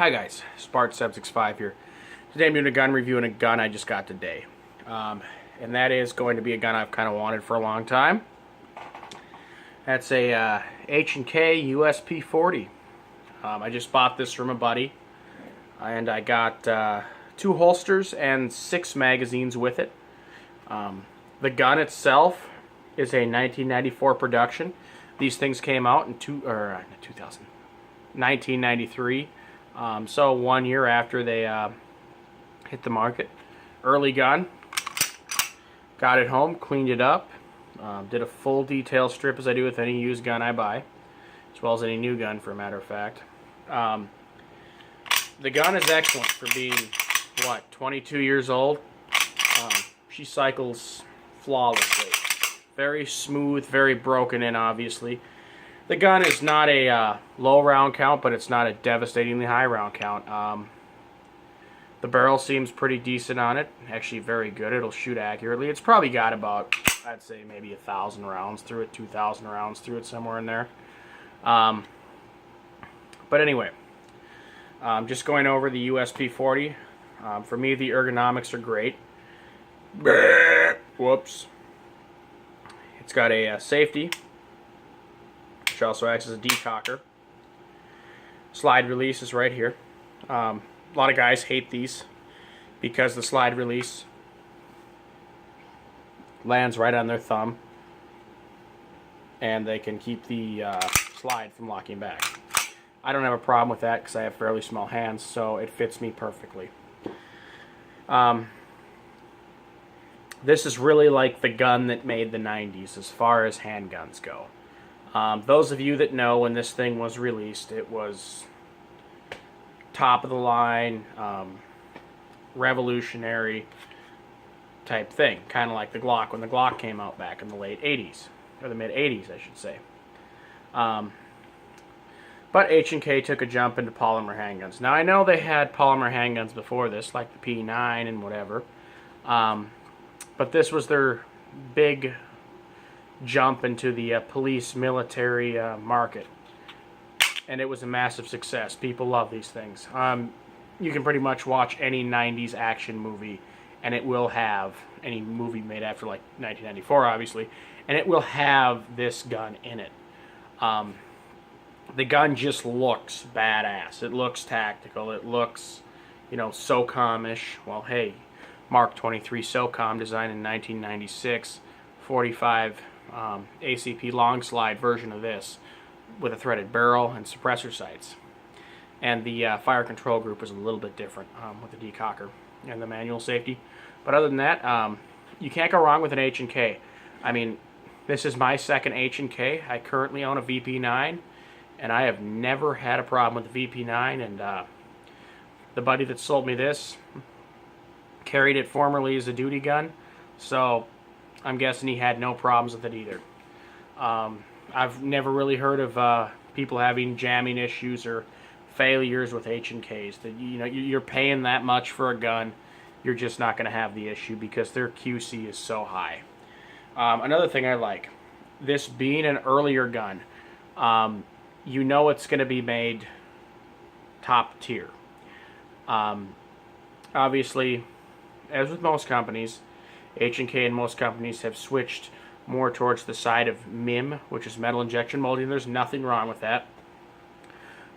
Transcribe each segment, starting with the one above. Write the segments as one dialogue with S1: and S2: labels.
S1: Hi guys, Spart765 here. Today I'm doing a gun review on a gun I just got today. And that is going to be a gun I've kind of wanted for a long time. That's a H&K USP 40. I just bought this from a buddy. And I got 2 holsters and 6 magazines with it. The gun itself is a 1994 production. These things came out in 1993. So 1 year after they hit the market. Early gun. Got it home, cleaned it up, did a full detail strip as I do with any used gun I buy, as well as any new gun for a matter of fact. The gun is excellent for being, 22 years old. She cycles flawlessly. Very smooth, very broken in, obviously. The gun is not a low round count, but it's not a devastatingly high round count. The barrel seems pretty decent on it. Actually, very good. It'll shoot accurately. It's probably got about, I'd say, maybe 1,000 rounds through it, 2,000 rounds through it, somewhere in there. But anyway, just going over the USP 40. For me, the ergonomics are great. Whoops. It's got a safety, which also acts as a decocker. Slide release is right here. A lot of guys hate these because the slide release lands right on their thumb and they can keep the slide from locking back. I don't have a problem with that because I have fairly small hands, so it fits me perfectly. This is really like the gun that made the 90s as far as handguns go. Those of you that know, when this thing was released, it was top of the line, revolutionary type thing, kind of like the Glock when the Glock came out back in the late 80s, or the mid 80s I should say. But H&K took a jump into polymer handguns. Now I know they had polymer handguns before this, like the P9 and whatever, but this was their big jump into the police military market, and it was a massive success. People love these things. You can pretty much watch any 90s action movie and it will have, any movie made after like 1994 obviously, and it will have this gun in it. The gun just looks badass. It looks tactical. It looks, SOCOM-ish. Well, hey, Mark 23 SOCOM, designed in 1996, 45 ACP long slide version of this with a threaded barrel and suppressor sights. And the fire control group is a little bit different with the decocker and the manual safety. But other than that, you can't go wrong with an H&K. I mean, this is my second H&K. I currently own a VP9, and I have never had a problem with the VP9. And the buddy that sold me this carried it formerly as a duty gun, so I'm guessing he had no problems with it either. I've never really heard of people having jamming issues or failures with H&Ks. That you're paying that much for a gun, you're just not going to have the issue because their QC is so high. Another thing I like, this being an earlier gun, it's going to be made top tier. Obviously, as with most companies, H&K and most companies have switched more towards the side of MIM, which is metal injection molding. There's nothing wrong with that.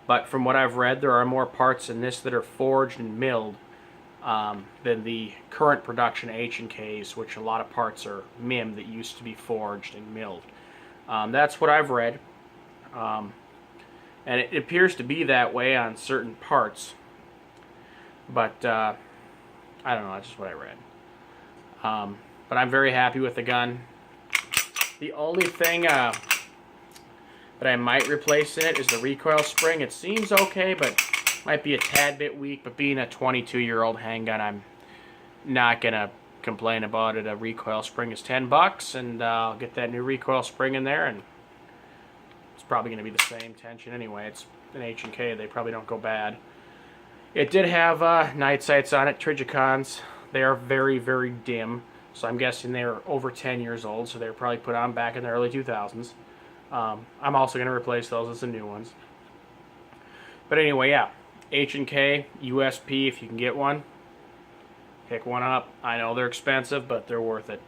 S1: But from what I've read, there are more parts in this that are forged and milled than the current production H&Ks, which a lot of parts are MIM that used to be forged and milled. That's what I've read. And it appears to be that way on certain parts. But I don't know, that's just what I read. But I'm very happy with the gun. The only thing that I might replace in it is the recoil spring. It seems okay, but might be a tad bit weak. But being a 22-year-old handgun, I'm not going to complain about it. A recoil spring is $10, and I'll get that new recoil spring in there, and it's probably going to be the same tension anyway. It's an H&K. They probably don't go bad. It did have night sights on it, Trigicons. They are very, very dim, so I'm guessing they're over 10 years old, so they were probably put on back in the early 2000s. I'm also going to replace those with some new ones. But anyway, yeah, H&K USP, if you can get one, pick one up. I know they're expensive, but they're worth it.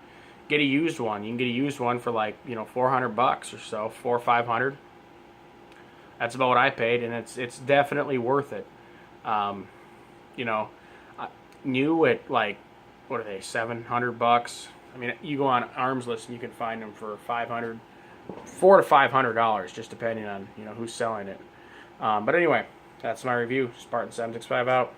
S1: Get a used one. You can get a used one for like, $400 or so, 400 or 500. That's about what I paid, and it's definitely worth it. Um, you know, new at like, what are they, $700? I mean, you go on Arms List and you can find them for $500, $400 to $500, just depending on who's selling it. But anyway, that's my review. Spartan 765 out.